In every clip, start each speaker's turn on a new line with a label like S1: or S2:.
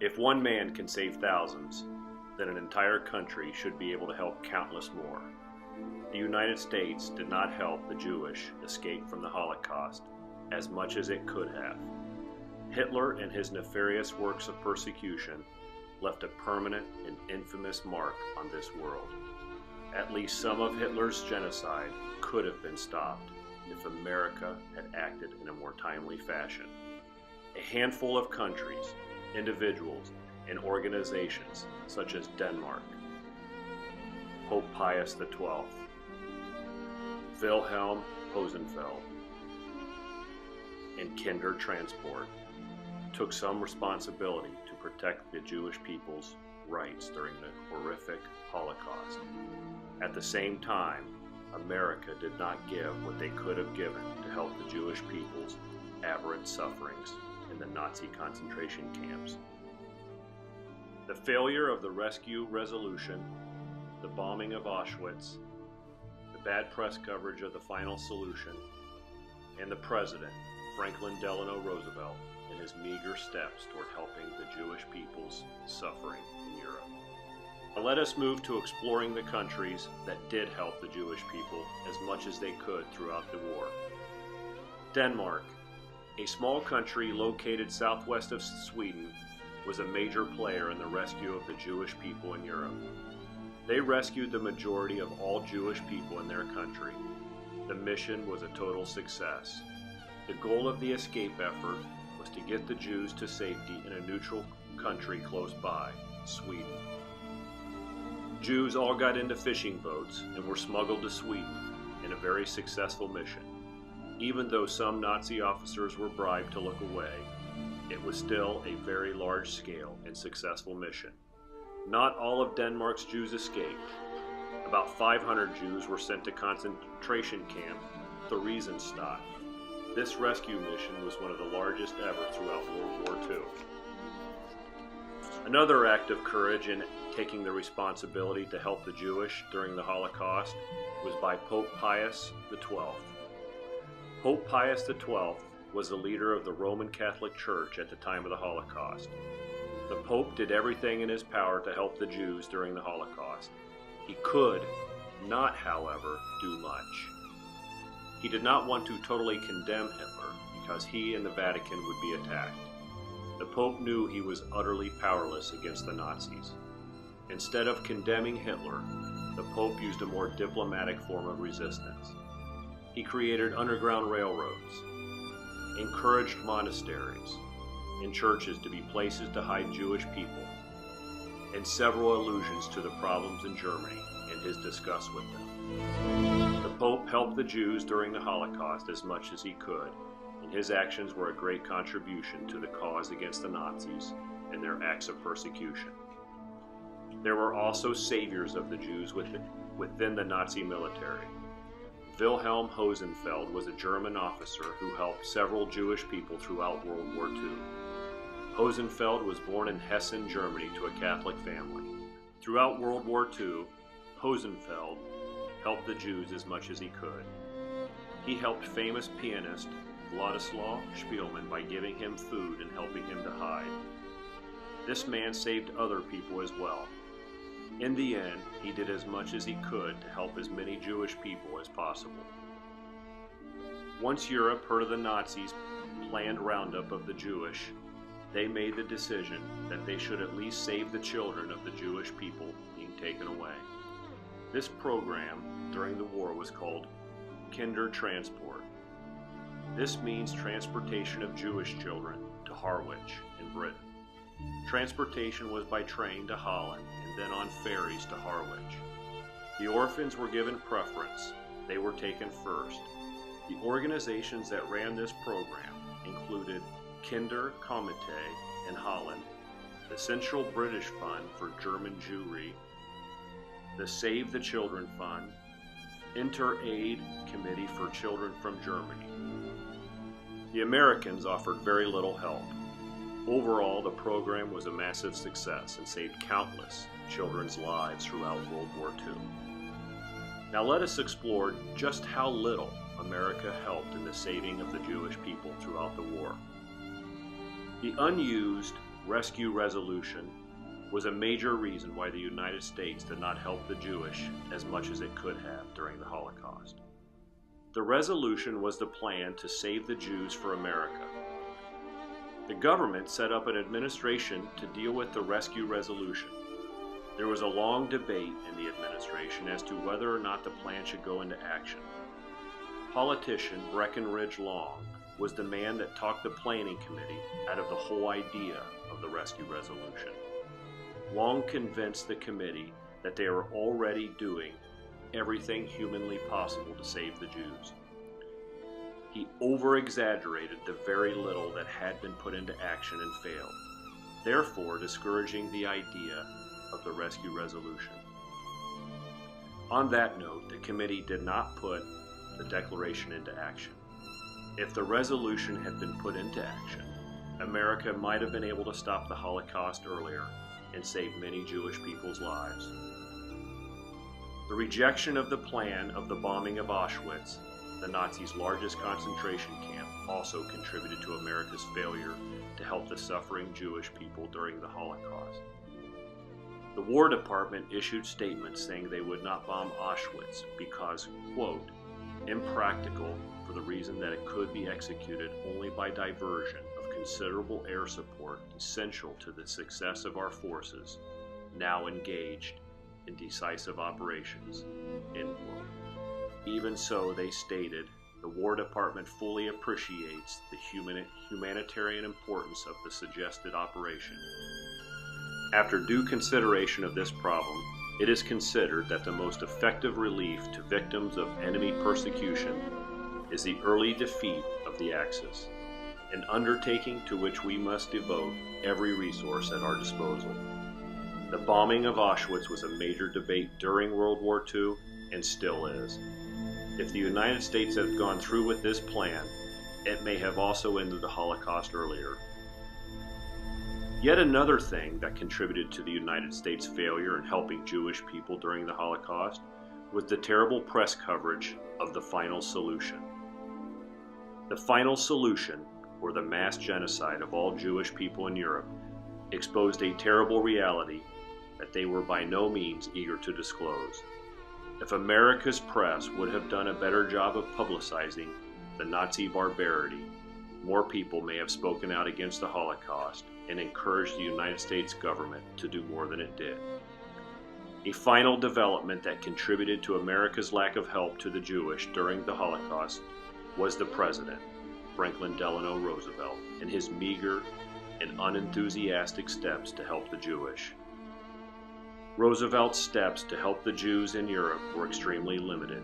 S1: If one man can save thousands, then an entire country should be able to help countless more. The United States did not help the Jewish escape from the Holocaust as much as it could have. Hitler and his nefarious works of persecution left a permanent and infamous mark on this world. At least some of Hitler's genocide could have been stopped if America had acted in a more timely fashion. A handful of countries, individuals, and organizations such as Denmark, Pope Pius XII, Wilhelm Hosenfeld, and Kinder Transport took some responsibility to protect the Jewish people's rights during the horrific Holocaust. At the same time, America did not give what they could have given to help the Jewish people's aberrant sufferings in the Nazi concentration camps. The failure of the rescue resolution, the bombing of Auschwitz, the bad press coverage of the final solution, and the President, Franklin Delano Roosevelt, in his meager steps toward helping the Jewish people's suffering in Europe. Now let us move to exploring the countries that did help the Jewish people as much as they could throughout the war. Denmark, a small country located southwest of Sweden, was a major player in the rescue of the Jewish people in Europe. They rescued the majority of all Jewish people in their country. The mission was a total success. The goal of the escape effort was to get the Jews to safety in a neutral country close by, Sweden. Jews all got into fishing boats and were smuggled to Sweden in a very successful mission. Even though some Nazi officers were bribed to look away, it was still a very large-scale and successful mission. Not all of Denmark's Jews escaped. About 500 Jews were sent to concentration camp Theresienstadt. This rescue mission was one of the largest ever throughout World War II. Another act of courage in taking the responsibility to help the Jewish during the Holocaust was by Pope Pius XII. Pope Pius XII was the leader of the Roman Catholic Church at the time of the Holocaust. The Pope did everything in his power to help the Jews during the Holocaust. He could not, however, do much. He did not want to totally condemn Hitler because he and the Vatican would be attacked. The Pope knew he was utterly powerless against the Nazis. Instead of condemning Hitler, the Pope used a more diplomatic form of resistance. He created underground railroads, encouraged monasteries and churches to be places to hide Jewish people, and several allusions to the problems in Germany and his disgust with them. The Pope helped the Jews during the Holocaust as much as he could, and his actions were a great contribution to the cause against the Nazis and their acts of persecution. There were also saviors of the Jews within the Nazi military. Wilhelm Hosenfeld was a German officer who helped several Jewish people throughout World War II. Hosenfeld was born in Hessen, Germany, to a Catholic family. Throughout World War II, Hosenfeld helped the Jews as much as he could. He helped famous pianist Władysław Szpilman by giving him food and helping him to hide. This man saved other people as well. In the end, he did as much as he could to help as many Jewish people as possible. Once Europe heard of the Nazis' planned roundup of the Jewish, they made the decision that they should at least save the children of the Jewish people being taken away. This program during the war was called Kinder Transport. This means transportation of Jewish children to Harwich in Britain. Transportation was by train to Holland and then on ferries to Harwich. The orphans were given preference. They were taken first. The organizations that ran this program included Kinder Comité in Holland, the Central British Fund for German Jewry, the Save the Children Fund, Inter-Aid Committee for Children from Germany. The Americans offered very little help. Overall, the program was a massive success and saved countless children's lives throughout World War II. Now let us explore just how little America helped in the saving of the Jewish people throughout the war. The unused rescue resolution was a major reason why the United States did not help the Jewish as much as it could have during the Holocaust. The resolution was the plan to save the Jews for America. The government set up an administration to deal with the rescue resolution. There was a long debate in the administration as to whether or not the plan should go into action. Politician Breckinridge Long was the man that talked the planning committee out of the whole idea of the rescue resolution. Long convinced the committee that they were already doing everything humanly possible to save the Jews. He over-exaggerated the very little that had been put into action and failed, therefore discouraging the idea of the rescue resolution. On that note, the committee did not put the declaration into action. If the resolution had been put into action, America might have been able to stop the Holocaust earlier and save many Jewish people's lives. The rejection of the plan of the bombing of Auschwitz, the Nazis' largest concentration camp, also contributed to America's failure to help the suffering Jewish people during the Holocaust. The War Department issued statements saying they would not bomb Auschwitz because, quote, impractical for the reason that it could be executed only by diversion of considerable air support essential to the success of our forces now engaged in decisive operations, end quote. Even so, they stated, the War Department fully appreciates the humanitarian importance of the suggested operation. After due consideration of this problem, it is considered that the most effective relief to victims of enemy persecution is the early defeat of the Axis, an undertaking to which we must devote every resource at our disposal. The bombing of Auschwitz was a major debate during World War II and still is. If the United States had gone through with this plan, it may have also ended the Holocaust earlier. Yet another thing that contributed to the United States' failure in helping Jewish people during the Holocaust was the terrible press coverage of the final solution. The final solution, or the mass genocide of all Jewish people in Europe, exposed a terrible reality that they were by no means eager to disclose. If America's press would have done a better job of publicizing the Nazi barbarity, more people may have spoken out against the Holocaust and encouraged the United States government to do more than it did. A final development that contributed to America's lack of help to the Jewish during the Holocaust was the President, Franklin Delano Roosevelt, and his meager and unenthusiastic steps to help the Jewish. Roosevelt's steps to help the Jews in Europe were extremely limited.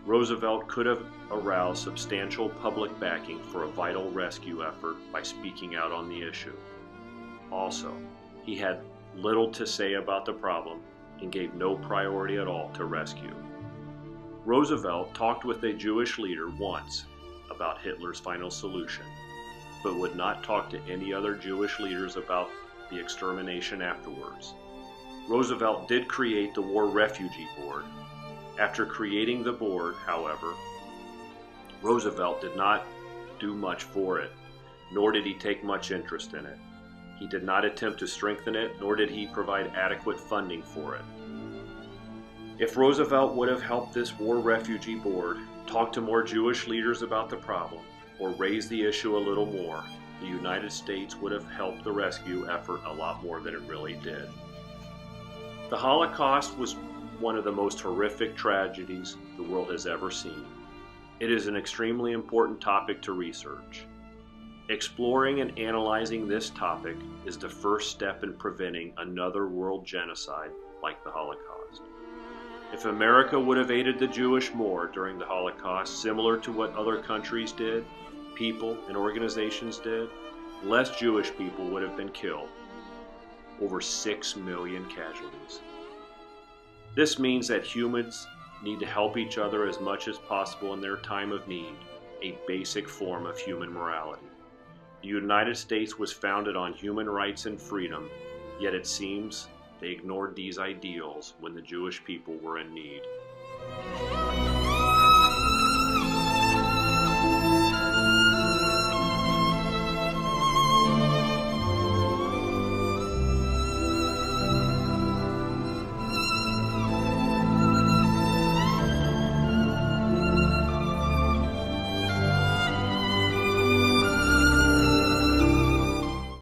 S1: Roosevelt could have aroused substantial public backing for a vital rescue effort by speaking out on the issue. Also, he had little to say about the problem and gave no priority at all to rescue. Roosevelt talked with a Jewish leader once about Hitler's final solution, but would not talk to any other Jewish leaders about the extermination afterwards. Roosevelt did create the War Refugee Board. After creating the board, however, Roosevelt did not do much for it, nor did he take much interest in it. He did not attempt to strengthen it, nor did he provide adequate funding for it. If Roosevelt would have helped this War Refugee Board, talk to more Jewish leaders about the problem, or raise the issue a little more, the United States would have helped the rescue effort a lot more than it really did. The Holocaust was one of the most horrific tragedies the world has ever seen. It is an extremely important topic to research. Exploring and analyzing this topic is the first step in preventing another world genocide like the Holocaust. If America would have aided the Jewish more during the Holocaust, similar to what other countries did, people and organizations did, less Jewish people would have been killed. Over 6 million casualties. This means that humans need to help each other as much as possible in their time of need, a basic form of human morality. The United States was founded on human rights and freedom, yet it seems they ignored these ideals when the Jewish people were in need.